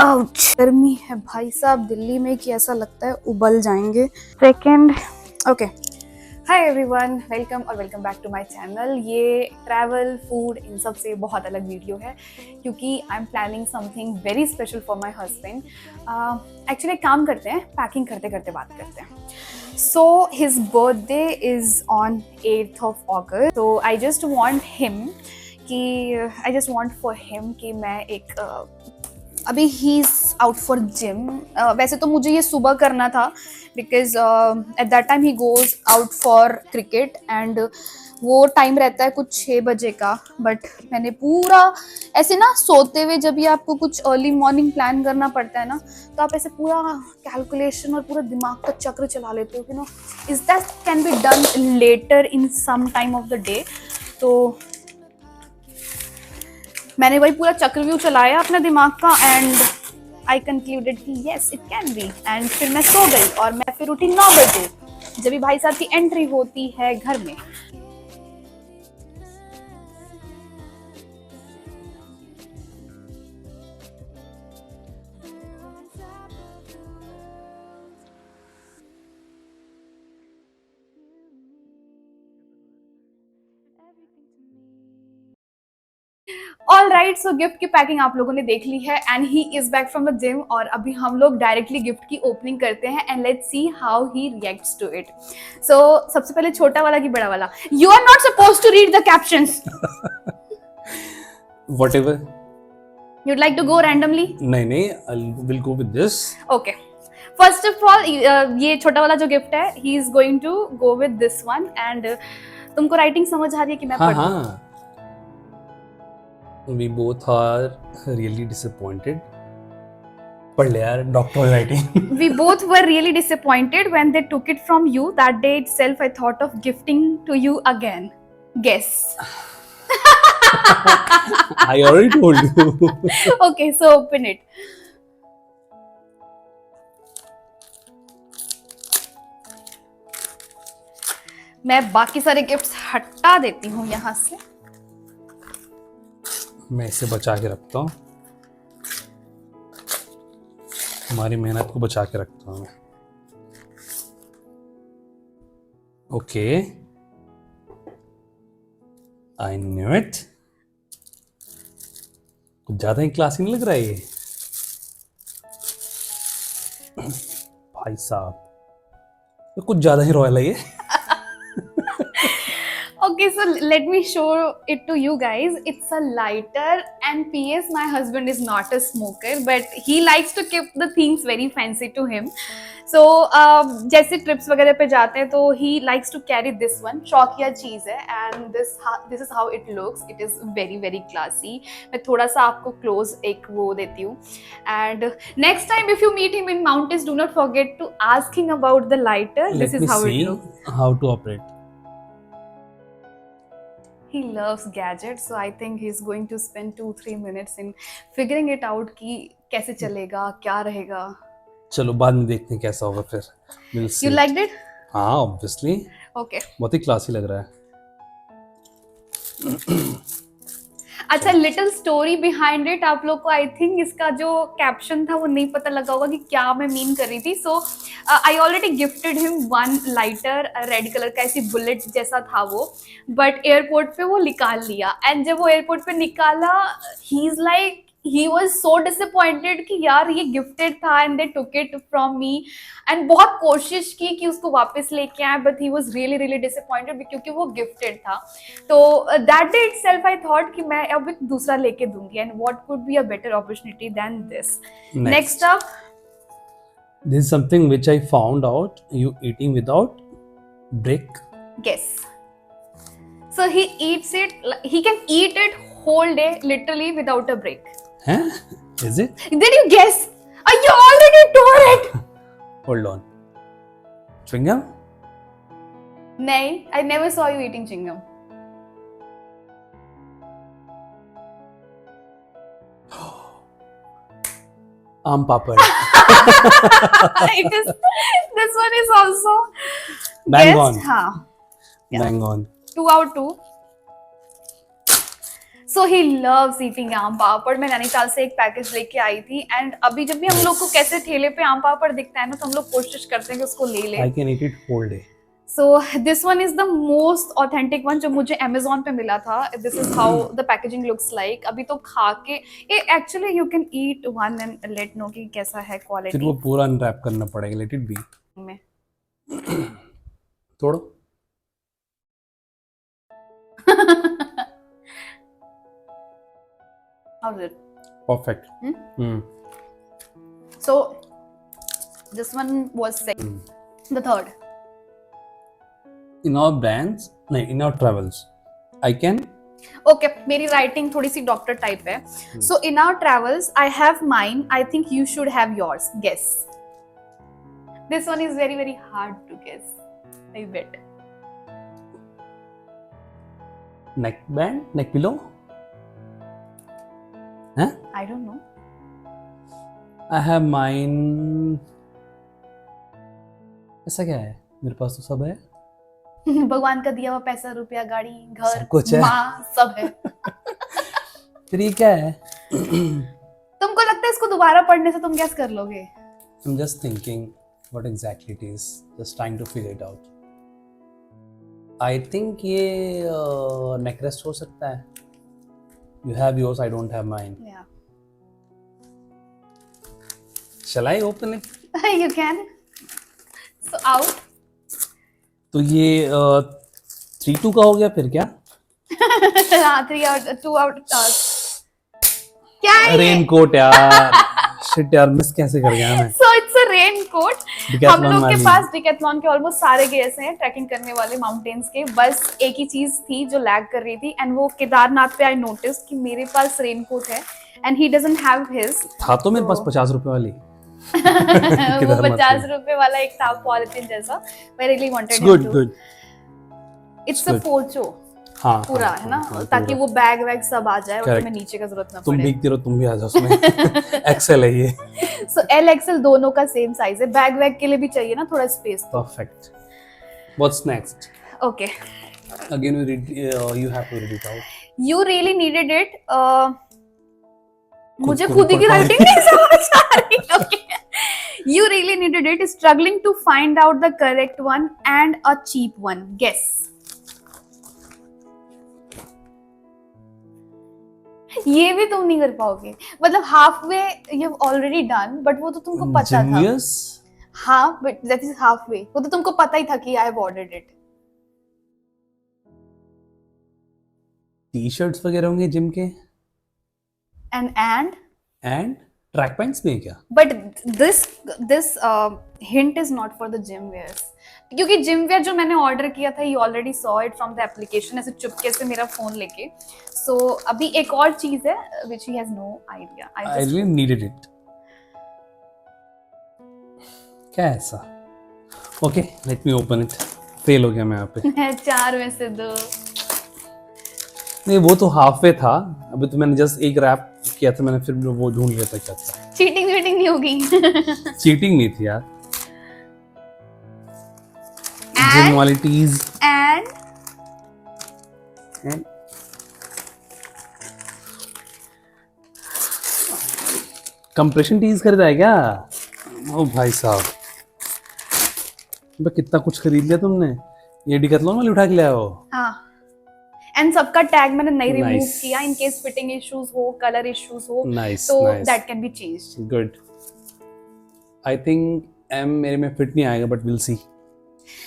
Ouch, गर्मी है भाई साहब दिल्ली में कि ऐसा लगता है उबल जाएंगे। Second, okay. Hi everyone, welcome back to my channel. ये ट्रैवल, फूड, इन सब से बहुत अलग वीडियो है क्योंकि I am planning something very special for my husband. Actually काम करते हैं, पैकिंग करते करते बात करते हैं। So his birthday is on 8th of August। तो I just want for him कि मैं एक अभी ही इज आउट फॉर जिम। वैसे तो मुझे ये सुबह करना था because at that time he goes out for cricket and वो टाइम रहता है कुछ 6 बजे का। बट मैंने पूरा ऐसे ना सोते हुए जब भी आपको कुछ अर्ली मॉर्निंग प्लान करना पड़ता है ना, तो आप ऐसे पूरा कैलकुलेशन और पूरा दिमाग का चक्र चला लेते हो कि no is that can be done later in some time of the day. तो मैंने वही पूरा चक्रव्यूह चलाया अपने दिमाग का एंड आई कंक्लूडेड कि yes it can be. And फिर मैं सो गई और मैं फिर उठी 9 बजे जब भी भाई साहब की एंट्री होती है घर में। ऑल राइट, सो गिफ्ट की पैकिंग आप लोगों ने देख ली है and he is back from the gym और अभी हम लोग डायरेक्टली गिफ्ट की ओपनिंग करते हैं and let's see how he reacts to it. So सबसे पहले छोटा वाला कि बड़ा वाला? You are not supposed to read the captions. Whatever. You'd like to go randomly? नहीं, we'll go with this. Okay. First of all, ये छोटा वाला जो गिफ्ट है, he is going to go with this one and तुमको writing समझ आ रही है कि मैं पढ़ दूं? हाँ। We both are really disappointed. पढ़ ले यार, doctor writing. We both were really disappointed when they took it from you. That day itself, I thought of gifting to you again. Guess. I already told you. Okay, so open it. मैं बाकी सारे gifts हटा देती हूँ यहाँ से। मैं इसे बचा के रखता हूँ, हमारी मेहनत को बचा के रखता हूँ मैं। Okay, I knew it. कुछ ज्यादा ही क्लासी नहीं लग रहा है ये भाई साहब, तो कुछ ज्यादा ही रॉयल है ये। Okay, so let me show it to you guys. It's a lighter and PS, my husband is not a smoker but he likes to keep the things very fancy to him. So जैसे trips वगैरह पे जाते हैं तो he likes to carry this one. शौकिया चीज़ है and this is how it looks. It is very very classy. मैं थोड़ा सा आपको close एक वो देती हूँ and next time if you meet him in mountains, do not forget to ask him about the lighter. This is how it looks. How to operate. He loves gadgets, so I think he's going to spend 2-3 minutes in figuring it out कि कैसे चलेगा, क्या रहेगा। चलो बाद में देखते हैं कैसा होगा फिर। We'll see. You liked it? हाँ, obviously. Okay. बहुत ही क्लासी लग रहा है। अच्छा, लिटिल स्टोरी बिहाइंड इट। आप लोग को आई थिंक इसका जो कैप्शन था वो नहीं पता लगा होगा कि क्या मैं मीन कर रही थी। So I already gifted him one lighter, red colour का ऐसी बुलेट जैसा था वो, बट एयरपोर्ट पे वो निकाल लिया एंड जब वो एयरपोर्ट पे निकाला he is like he was so disappointed कि यार ये गिफ्टेड था and they took it from me and बहुत कोशिश की कि उसको वापस लेके आए but he was really really disappointed क्योंकि वो गिफ्टेड था। तो that day itself I thought कि मैं अब एक दूसरा लेके दूंगी and what could be a better opportunity than this. Next up, this is something which I found out, you eating without break. Guess. So he eats it, he can eat it whole day literally without a break. Huh? Is it? Did you guess? You already told it. Hold on. Chewing gum? No, I never saw you eating chewing gum. Aam papad. It is. This one is also. Bang on. हाँ. Bang on. 2 out 2. So he loves eating आम पापड़। मैं नैनीताल से एक package लेके आई थी and अभी जब भी हम लोग को कैसे ठेले पे आम पापड़ दिखता है ना तो हम लोग कोशिश करते हैं कि उसको ले ले। I can eat it whole day. So this one is the most authentic one जो मुझे अमेजोन पे मिला था। This is how the packaging looks like. अभी तो खा के ये actually you can eat one and let know कि कैसा है फिर क्वालिटी वो पूरा अनरैप करना पड़ेगा, लेट इट बी। में। तोड़ो। How's it? Perfect. So this one was second. The third. In our brands, नहीं, in our travels, I can. Okay, मेरी writing थोड़ी सी डॉक्टर टाइप है. So in our travels, I have mine. I think you should have yours. Guess. This one is very very hard to guess. I bet. Neck band, neck pillow. Huh? I don't know. I have mine. ऐसा क्या है? मेरे पास तो सब है. भगवान का दिया हुआ पैसा, रुपया, गाड़ी, घर, सब कुछ है. माँ, सब है. फिर ये क्या है? तुमको लगता है इसको दोबारा पढ़ने से तुम गैस कर लोगे? I'm just thinking what exactly it is. Just trying to figure it out. I think ये neck rest हो सकता है. You have yours, I don't have mine. Yeah. Shall I open it? You can. So out. तो ये 3-2 का हो गया फिर क्या? हाँ 3 out 2 out. क्या है ये? रेनकोट यार. शिट यार, मिस कैसे कर गया मैं? So it's a raincoat. हम लोग के पास डिकैथलॉन के ऑलमोस्ट सारे गेयर्स हैं ट्रैकिंग करने वाले माउंटेन्स के. बस एक ही चीज थी जो लैग कर रही थी एंड वो केदारनाथ पे आई नोटिस कि मेरे पास रेनकोट है and he doesn't have his. था तो मेरे पास 50 रुपए वाली. वो 50 रुपए वाला एक था पॉलिथीन जैसा. I really wanted him good to. Good. It's a पोचो हाँ पूरा है ना, ताकि वो बैग वैग सब आ जाए और Correct. तुम्हें नीचे का जरूरत ना तुम पड़े. भीगती रहो, तुम भी आ जाओ उसमें. एक्सेल है ये. सो एल एक्सएल दोनों का सेम साइज है. बैग वैग के लिए भी चाहिए ना थोड़ा space. Perfect. What's next? Okay, again you read, you have to read it out. You really needed it. मुझे को खुद ही की पढ़ राइटिंग नहीं समझ आ रही. Okay, you really needed it. Struggling to find out the correct one and a cheap one. Guess. ये भी तुम नहीं कर पाओगे. मतलब halfway you've already done, but वो तो तुमको पता था. Genius? हाँ, but that is halfway. वो तो तुमको पता ही था कि I have ordered it. T shirts वगैरह होंगे जिम के. And ट्रैक पैंट्स भी है क्या? but this hint is not for the gym wears. क्योंकि जिम वेयर जो मैंने ऑर्डर किया था you already saw it from the application ऐसे चुपके से मेरा फोन लेके. So अभी एक और चीज है which he has no idea. I really needed it. क्या है ऐसा? Okay, let me open it. Fail हो गया मैं यहाँ पे. 4 में से 2. नहीं, वो तो हाफ वे था. अभी तो मैंने जस्ट एक रैप किया था मैंने, फिर वो ढूंढ लिया था क्या था. चीटिंग नहीं होगी. चीटिंग नहीं थी यार. जिम वाली टीज. And कंप्रेशन टीज खरीदा है क्या? ओ भाई साहब, कितना कुछ खरीद लिया तुमने. ये डिकैथलॉन वाली उठा के ले आओ. हाँ, एंड सबका टैग मैंने नहीं रिमूव Nice. किया इन केस फिटिंग इश्यूज हो, कलर इश्यूज हो, नाइस तो nice. That can be changed. Good. I think am मेरे में फिट नहीं आएगा, but will see.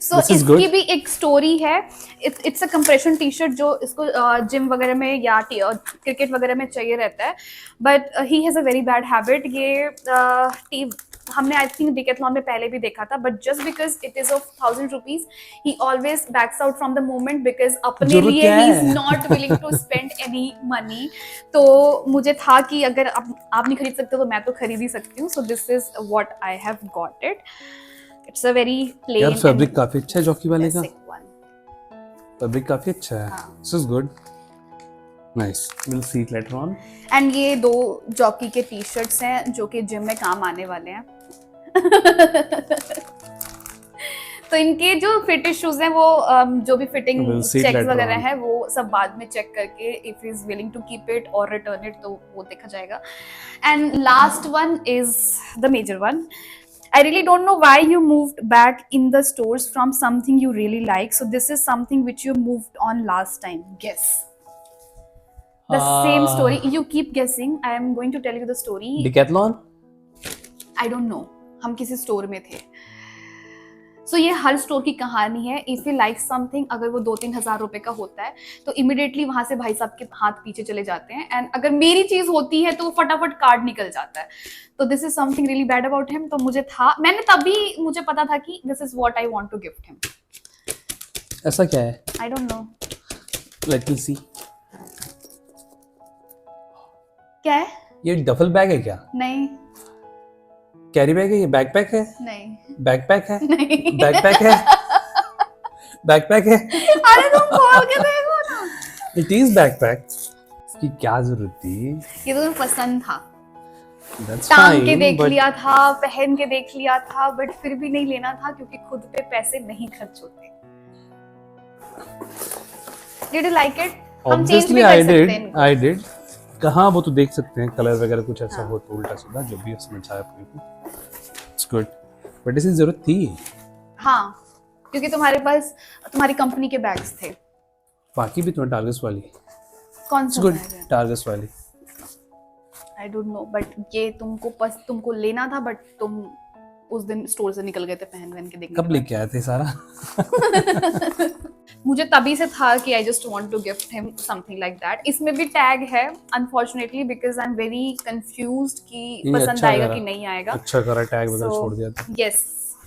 So This is इसकी good. भी एक स्टोरी है. It's a compression t shirt जो इसको जिम वगैरह में या क्रिकेट वगैरह में चाहिए रहता है. But he has a very bad habit. ये हमने आई थिंक डिकैथलॉन में पहले भी देखा था. But just because it is of 1000 rupees ही always backs out from the moment because अपने जरूरत लिए क्या ही है? Is not willing to spend any money. तो मुझे था कि अगर आप नहीं खरीद सकते तो मैं तो खरीद ही सकती हूँ. So this is what I have got it. It's a very plain यार फैब्रिक काफी अच्छा है जॉकी वाले का. one. फैब्रिक काफी अच्छा है. हाँ. This is good. Nice. Will see it later on. And ये 2 जॉकी के टी शर्ट्स हैं जो कि जिम में काम आने वाले हैं. तो इनके जो फिट इश्यूज हैं वो जो भी fitting We'll see it checks later वगैरह on. है वो सब बाद में चेक करके if is willing to keep it और रिटर्न इट तो वो देखा जाएगा. And last one is the major one. I really don't know why you moved back in the stores from something you really like. So this is something which you moved on last time. Guess. The same story. You keep guessing. I am going to tell you the story. Decathlon? I don't know. हम किसी store में थे. सो ये हर store की कहानी है. If you like something, अगर वो 2-3 हज़ार रुपए का होता है तो इमिडिएटली वहां से भाई साहब के हाथ पीछे चले जाते हैं. एंड अगर मेरी चीज होती है तो वो फटाफट कार्ड निकल जाता है. तो this is something really bad about him. तो मैंने तभी मुझे पता था कि this is what I want to gift him. ऐसा क्या है? I don't know let me see. क्या है. ये डफल बैग है क्या? नहीं कैरी बैग है? ये बैकपैक है? नहीं बैकपैक है? नहीं. बैकपैक है? बैकपैक है? अरे तुम खोल के देखो ना. It is backpack. इसकी क्या जरूरत थी? ये तो तुम्हें पसंद था. That's टांग के fine, देख but लिया था, पहन के देख लिया था, बट फिर भी नहीं लेना था क्योंकि खुद पे पैसे नहीं खर्च होते. Did you like it? हम चेंज obviously भी I कर सकते did. हैं इनको. I did. कहाँ वो तो देख सकते हैं कलर वगैरह कुछ ऐसा हो तो उल्टा सीधा जो भी समझ आया अपने को. It's good. बट इसकी जरूरत थी. हाँ, क्योंकि तुम्हारे पास तुम्हारी कंपनी के बैग्स थे. बाकी भी तुम्हें टारगेट्स वाली. कौन इट्स सा गुड. बैग है? टारगेट्स वाली. आई डोंट नो, बट ये तुमको लेना था, बट तुम उस दिन स्टोर से निकल गए थे पहन के देखने कब के बाद. लेके आए थे सारा? मुझे तभी से था कि I just want to gift him something like that. इसमें भी टैग है unfortunately because I am very confused कि नहीं, पसंद अच्छा आएगा करा. कि नहीं आएगा. अच्छा करा टैग वगैरह So, छोड़ दिया था. yes,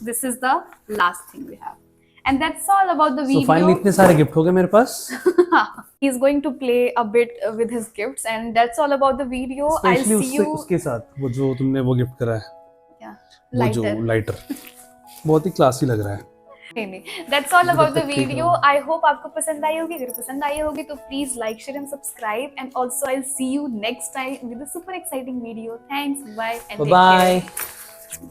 this is the last thing we have. And that's all about the तो video. फाइनली इतने सारे गिफ्ट हो गए मेरे पास. He's going to play a bit with his gifts, and that's all about the video. I'll specially see you. उसके साथ वो जो तुमने वो गिफ्ट करा है Yeah, वो जो lighter. लाइटर बहुत ही क्लासी लग रहा है. नहीं. That's all about the तक ठीक video. है. I hope आपको पसंद आई होगी. अगर पसंद आई होगी तो please like, share and subscribe. And also I'll see you next time with a super exciting video. Thanks. Bye. And Bye take care. bye.